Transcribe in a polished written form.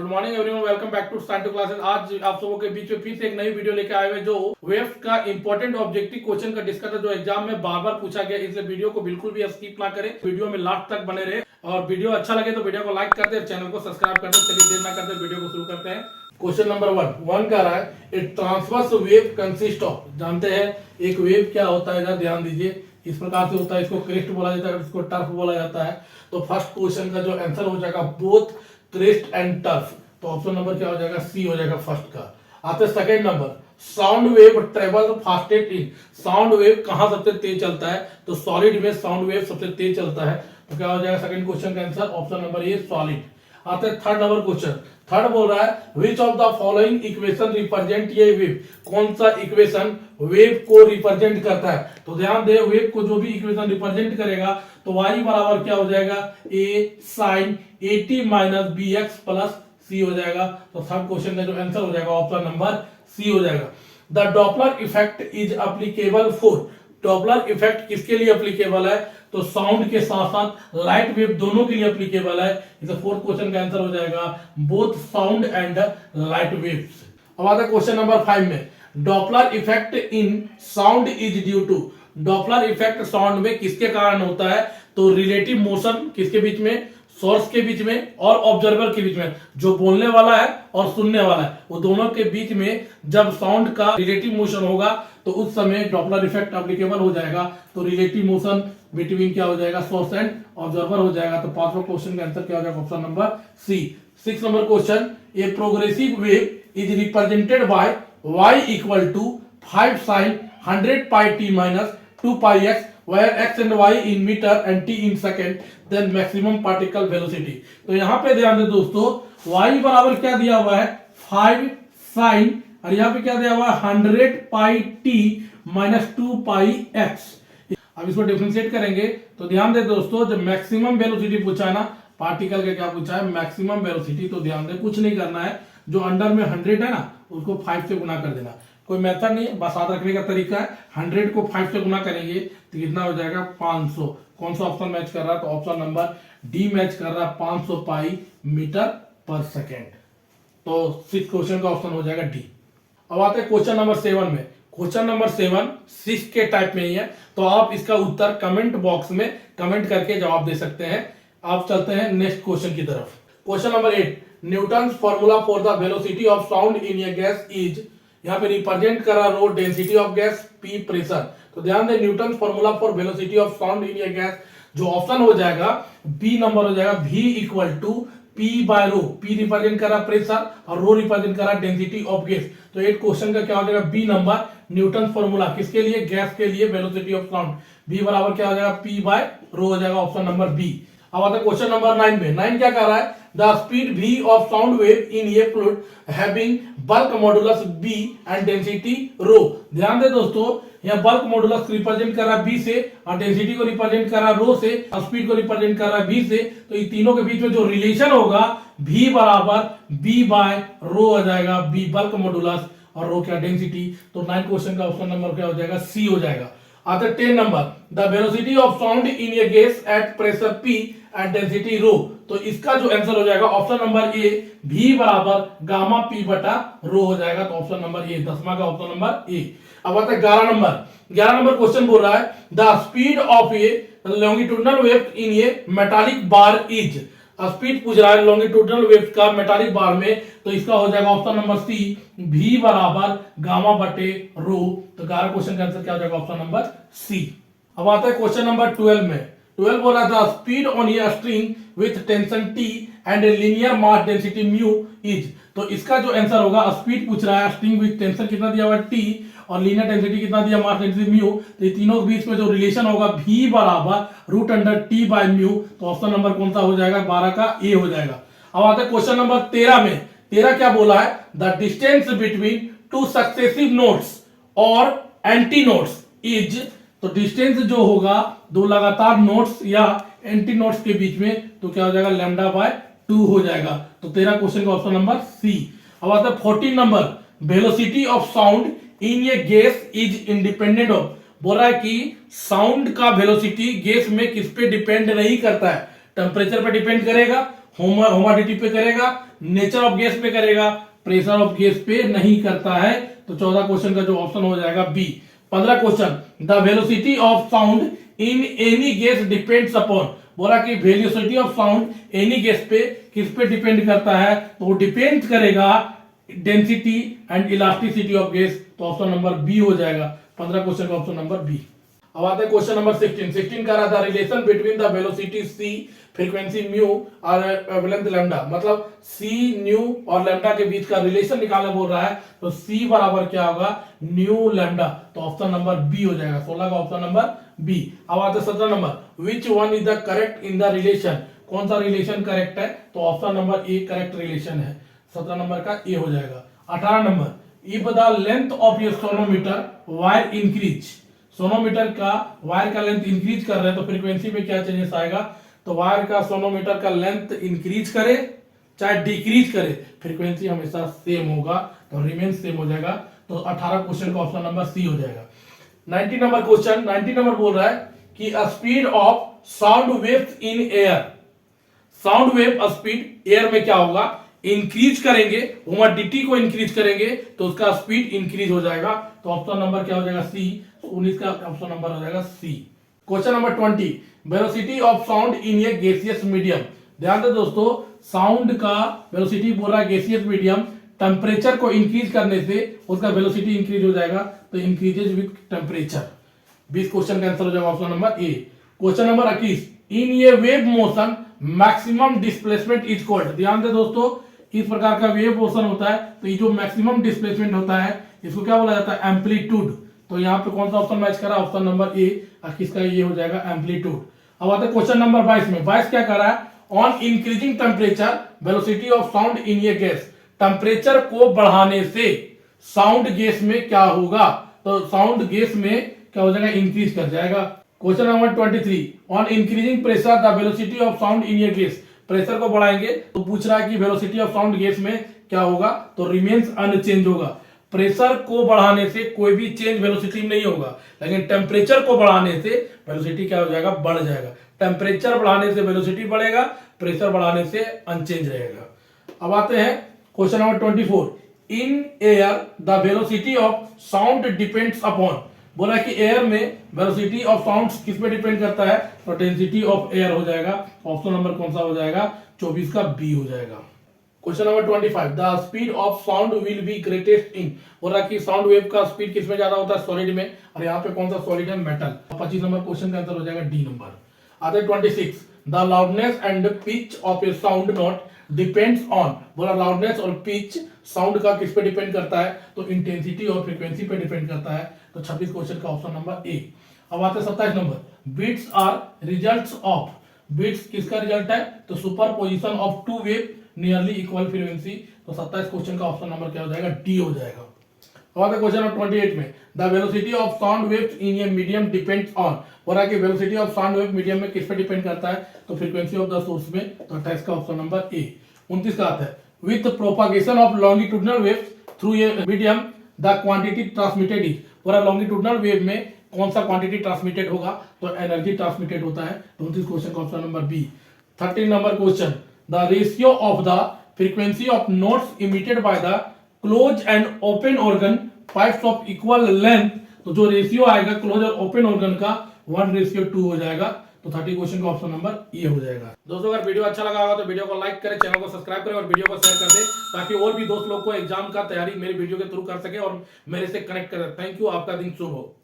Morning everyone, welcome back to start to classes. आज आप सबों के बीच में फिर से एक नई वीडियो लेके आए हुए जो वेव्स का इंपॉर्टेंट ऑब्जेक्टिव क्वेश्चन का डिस्कस है जो एग्जाम में बार बार पूछा गया, इसलिए वीडियो को बिल्कुल भी स्किप ना करें, वीडियो में लास्ट तक बने रहे और वीडियो अच्छा लगे तो वीडियो को लाइक कर दे, चैनल को सब्सक्राइब कर दे। चलिए देर ना करते वीडियो को शुरू करते हैं। क्वेश्चन नंबर वन कह रहा है ए ट्रांसवर्स वेव कंसिस्ट ऑफ। जानते हैं एक वेव क्या होता है, जरा ध्यान दीजिए। इस प्रकार से होता है, इसको क्रेस्ट बोला जाता है, इसको टर्फ बोला जाता है। तो फर्स्ट क्वेश्चन का जो आंसर हो जाएगा बोथ क्रेस्ट एंड टर्फ, तो ऑप्शन नंबर क्या हो जाएगा, सी हो जाएगा फर्स्ट का। आते second number, sound wave travel fastest in. Sound wave कहां सबसे तेज चलता है, तो सॉलिड में साउंड वेव सबसे तेज चलता है, तो क्या हो जाएगा सेकंड क्वेश्चन का आंसर ऑप्शन नंबर ए सॉलिड। आते हैं थर्ड नंबर क्वेश्चन। थर्ड बोल रहा है which of the following equation represent ये वेव। कौन सा इक्वेशन वेव को रिप्रेजेंट करता है, तो ध्यान दे वेव को जो भी इक्वेशन रिप्रेजेंट करेगा तो y बराबर क्या हो जाएगा, a sin 80 minus B X plus C हो जाएगा। तो थर्ड क्वेश्चन का जो आंसर हो जाएगा ऑप्शन नंबर सी हो जाएगा। The Doppler effect is applicable for. Doppler effect किसके लिए अप्लीकेबल है, तो साउंड के साथ साथ लाइट वेव दोनों के लिए अप्लीकेबल है। इसे फोर्थ क्वेश्चन का आंसर हो जाएगा both sound and light waves. अब आता है क्वेश्चन नंबर 5 में, Doppler effect in sound is due to. Doppler effect sound में किसके कारण होता है, तो रिलेटिव मोशन किसके बीच में, सोर्स के बीच में और ऑब्जर्वर के बीच में। जो बोलने वाला है और सुनने वाला है वो दोनों के बीच में जब साउंड का रिलेटिव मोशन होगा तो उस समय डॉपलर इफेक्ट एप्लीकेबल हो जाएगा। तो रिलेटिव मोशन बिटवीन क्या हो जाएगा, सोर्स एंड ऑब्जर्वर हो जाएगा। तो पांचवा क्वेश्चन का आंसर क्या हो जाएगा option number C. Six number question, a progressive wave is represented by y equal to 5 sin 100 pi t minus 2 pi x where x and y in meter and t in second, then maximum particle velocity। तो यहां पे ध्यान दे दोस्तों, y बराबर क्या दिया हुआ है 5 sin और यहां पे क्या दिया हुआ है 100 pi t minus 2 pi x। अब इसको डिफरेंशिएट करेंगे तो ध्यान दे दोस्तों, जब मैक्सिमम वेलोसिटी पूछा है ना, पार्टिकल का क्या पूछा है मैक्सिमम वेलोसिटी, तो ध्यान दे कुछ नहीं करना है, जो अंडर में 100 है ना उसको 5 से गुना कर देना। कोई मेथड नहीं है, बस याद रखने का तरीका है। 100 को 5 से गुना करेंगे तो कितना हो जाएगा 500। कौन सा ऑप्शन मैच कर रहा है, तो ऑप्शन नंबर डी मैच कर रहा है 500 पाई मीटर पर सेकेंड। तो सिक्स क्वेश्चन का ऑप्शन हो जाएगा डी। अब आते हैं क्वेश्चन नंबर 7 में। क्वेश्चन नंबर 7 6 के टाइप में ही है, तो आप इसका उत्तर कमेंट बॉक्स में कमेंट करके जवाब दे सकते हैं। आप चलते हैं नेक्स्ट क्वेश्चन की तरफ। Question number 8, Newton formula for the velocity of sound in a gas is. यहाँ पे रिप्रेजेंट कर रहा rho density of gas, P pressure. तो ध्यान दे Newton formula for velocity of sound in a gas, जो ऑप्शन हो जाएगा बी नंबर हो जाएगा v equal to P by rho. P represent कर रहा प्रेशर और रो रिप्रेजेंट कर रहा डेंसिटी ऑफ गैस। तो एक क्वेश्चन का क्या हो जाएगा बी नंबर, न्यूटन फॉर्मूला किसके लिए, गैस के लिए वेलोसिटी ऑफ साउंड, v बराबर क्या हो जाएगा पी बाय रो हो जाएगा ऑप्शन नंबर बी। अब आता है क्वेश्चन नंबर 9 में। 9 क्या कर रहा है, the speed v of sound wave in A fluid having bulk modulus b and density rho. ध्यान दे दोस्तों, यहाँ बल्क मॉडुलस रिप्रेजेंट कर रहा है b से और डेंसिटी को रिप्रेजेंट कर रहा है रो से और स्पीड को रिप्रेजेंट कर रहा है v से। तो इन तीनों के बीच में जो रिलेशन होगा v बराबर b बाय रो हो जाएगा, b बल्क मॉडुलस और रो क्या डेंसिटी। तो 9 क्वेश्चन का ऑप्शन नंबर क्या हो जाएगा, सी हो जाएगा। आता 10 number, the velocity of sound in a gas at pressure p and density rho. तो इसका जो आंसर हो जाएगा ऑप्शन नंबर ए, v बराबर गामा p बटा रो हो जाएगा। तो ऑप्शन नंबर ए, 10वां का ऑप्शन नंबर ए। अब आता है 11 नंबर। 11 नंबर क्वेश्चन बोल रहा है the speed of A longitudinal wave in A metallic bar is. Speed पूछ रहा है लॉन्गिट्यूडनल वेव का मेटालिक बार में, तो इसका हो जाएगा ऑप्शन नंबर सी, v बराबर गामा बटे रो। तो 11 क्वेश्चन का आंसर क्या हो जाएगा ऑप्शन नंबर सी। अब आता है क्वेश्चन नंबर 12 में। 12 बोल रहा था speed on a string with tension t and linear mass density mu is. तो इसका जो आंसर होगा, स्पीड पूछ रहा है, स्ट्रिंग विथ टेंशन कितना दिया हुआ है t और लीनियर डेंसिटी कितना दिया मास डेंसिटी म्यू। तो ये तीनों के बीच में जो रिलेशन होगा v बराबर root under t by mu. तो ऑप्शन नंबर कौन सा हो जाएगा, 12 का ए हो जाएगा। अब आता है क्वेश्चन नंबर 13 में। 13 क्या बोला है, the distance between two successive notes और एंटी नोट्स इज। तो डिस्टेंस जो होगा दो लगातार नोट्स या एंटी नोट्स के बीच में, तो क्या हो जाएगा लैम्डा बाय 2 हो जाएगा। तो 13 क्वेश्चन का ऑप्शन नंबर सी। अब आता है 14 number, velocity of sound in a gas is independent of. बोल रहा है कि साउंड का वेलोसिटी गैस में किस पे डिपेंड नहीं करता है, टेम्परेचर पे डिपेंड करेगा, ह्यूमिडिटी पे करेगा नेचर ऑफ गैस पे करेगा, प्रेशर ऑफ गैस पे नहीं करता है। तो 14 क्वेश्चन का जो ऑप्शन हो जाएगा B. 15 question, the velocity of sound in any gas depends upon, बोला कि velocity of sound any gas पे किस पे डिपेंड करता है, तो वो डिपेंड करेगा density and elasticity of gas. तो ऑप्शन नंबर बी हो जाएगा 15 क्वेश्चन का ऑप्शन नंबर बी। अब आते हैं क्वेश्चन नंबर 16 का रहा था relation between the velocity C, frequency mu और वेवलेंथ लैम्डा, मतलब सी न्यू और लैम्डा के बीच का रिलेशन निकालना बोल रहा है। तो सी बराबर क्या होगा, न्यू लैम्डा। तो ऑप्शन नंबर बी हो जाएगा 16 का ऑप्शन नंबर बी। अब आते 17 number, which one is the correct in the relation, कौन सा रिलेशन करेक्ट है, तो option number A correct relation है, 17 नंबर का ए हो जाएगा। 18 number, if the length of your sonometer wire increase, sonometer का वायर का लेंथ इंक्रीज कर रहे हैं तो फ्रीक्वेंसी में क्या चेंजेस आएगा, तो वायर का सोनोमीटर का लेंथ इंक्रीज करे चाहे डिक्रीज करे, फ्रीक्वेंसी हमेशा सेम होगा, तो रिमेन सेम हो जाएगा। तो 18 क्वेश्चन का ऑप्शन नंबर सी हो जाएगा। 19 नंबर क्वेश्चन, 19 नंबर बोल रहा है कि speed of sound waves in air, sound wave speed air में क्या होगा, इंक्रीज करेंगे, ह्यूमिडिटी को इंक्रीज करेंगे तो उसका स्पीड इंक्रीज हो जाएगा। तो ऑप्शन नंबर क्या हो जाएगा सी, 19 का ऑप्शन नंबर हो जाएगा C. Question number 20, velocity of sound in a gaseous medium, ध्यान दे दोस्तों, साउंड का वेलोसिटी बोल रहा है गैसियस मीडियम, टेम्परेचर को इंक्रीज करने से उसका वेलोसिटी इंक्रीज हो जाएगा, तो इंक्रीजेज विद टेम्परेचर। 20 क्वेश्चन का आंसर हो जाएगा option number A. Question number 21, in ये wave motion maximum displacement is called, ध्यान दे दोस्तों, इस प्रकार का वेव मोशन होता है तो ये जो मैक्सिमम डिस्प्लेसमेंट होता है इसको क्या बोला जाता है, एम्पलीट्यूड। तो यहाँ पे कौन सा ऑप्शन मैच करा, ऑप्शन नंबर ए, किसका ये हो जाएगा एम्पलीट्यूड। अब आते हैं क्वेश्चन नंबर 22 में, 22 क्या कर रहा है, on increasing temperature velocity of sound इन ये गैस, टेम्परेचर को बढ़ाने से साउंड गैस में क्या होगा, तो साउंड गैस में क्या हो जाएगा, इंक्रीज कर जाएगा। Question number 23, on increasing pressure the velocity of sound इन ये गैस, प्रेशर को बढ़ाएंगे तो पूछ रहा है कि वेलोसिटी ऑफ साउंड गैस में क्या होगा, तो रिमेन्स अनचेंज होगा। प्रेशर को बढ़ाने से कोई भी चेंज वेलोसिटी में नहीं होगा, लेकिन टेम्परेचर को बढ़ाने से वेलोसिटी क्या हो जाएगा, बढ़ जाएगा। टेम्परेचर बढ़ाने से वेलोसिटी बढ़ेगा, प्रेशर बढ़ाने से अनचेंज रहेगा। अब आते हैं question number 24, in air the velocity of sound depends upon, बोला कि एयर में वेलोसिटी ऑफ साउंड किस पे डिपेंड करता है, तो डेंसिटी ऑफ एयर हो जाएगा। ऑप्शन नंबर कौन सा हो जाएगा, 24 का बी हो जाएगा। Question number 25, the speed of sound will be greatest इन, बोला कि साउंड वेव का स्पीड किस में ज्यादा होता है, सॉलिड में, और यहाँ पे कौन सा सॉलिड है, मेटल। 25 नंबर क्वेश्चन का आंसर हो जाएगा डी नंबर। आते 26, the loudness and pitch of A sound note depends on, बोला लाउडनेस और पिच साउंड का किस पे डिपेंड करता है, तो इंटेंसिटी और फ्रीक्वेंसी पे डिपेंड करता है। तो 26 क्वेश्चन का ऑप्शन नंबर ए। अब आते 27 number, beats are results of, beats किसका रिजल्ट है, तो superposition of two wave nearly equal frequency. तो 27 क्वेश्चन का ऑप्शन नंबर क्या हो जाएगा, डी हो जाएगा। अब आते क्वेश्चन नंबर 28 में, the velocity of sound waves in a medium depends on, बोला कि velocity of sound wave medium में किस पे डिपेंड करता है, तो फ्रीक्वेंसी ऑफ द सोर्स में। तो 28 का ऑप्शन नंबर ए। 29 का आता है, with propagation of longitudinal waves through a medium the quantity transmitted is, पूरा लॉन्गिट्यूडनल वेव में कौन सा क्वांटिटी ट्रांसमिटेड होगा, तो एनर्जी ट्रांसमिटेड होता है। 29 क्वेश्चन का option number B. 30 number question, the ratio of the frequency of notes emitted by the close and open organ pipes of equal length, तो जो रेशियो आएगा क्लोज और ओपन ऑर्गन का 1:2 हो जाएगा। तो 30 क्वेश्चन का ऑप्शन नंबर ए हो जाएगा। दोस्तों अगर वीडियो अच्छा लगा होगा तो वीडियो को लाइक करें, चैनल को सब्सक्राइब करें और वीडियो को शेयर कर दें, ताकि और भी दोस्त लोग को एग्जाम का तैयारी मेरे वीडियो के थ्रू कर सके और मेरे से कनेक्ट करें। थैंक यू, आपका दिन शुभ हो।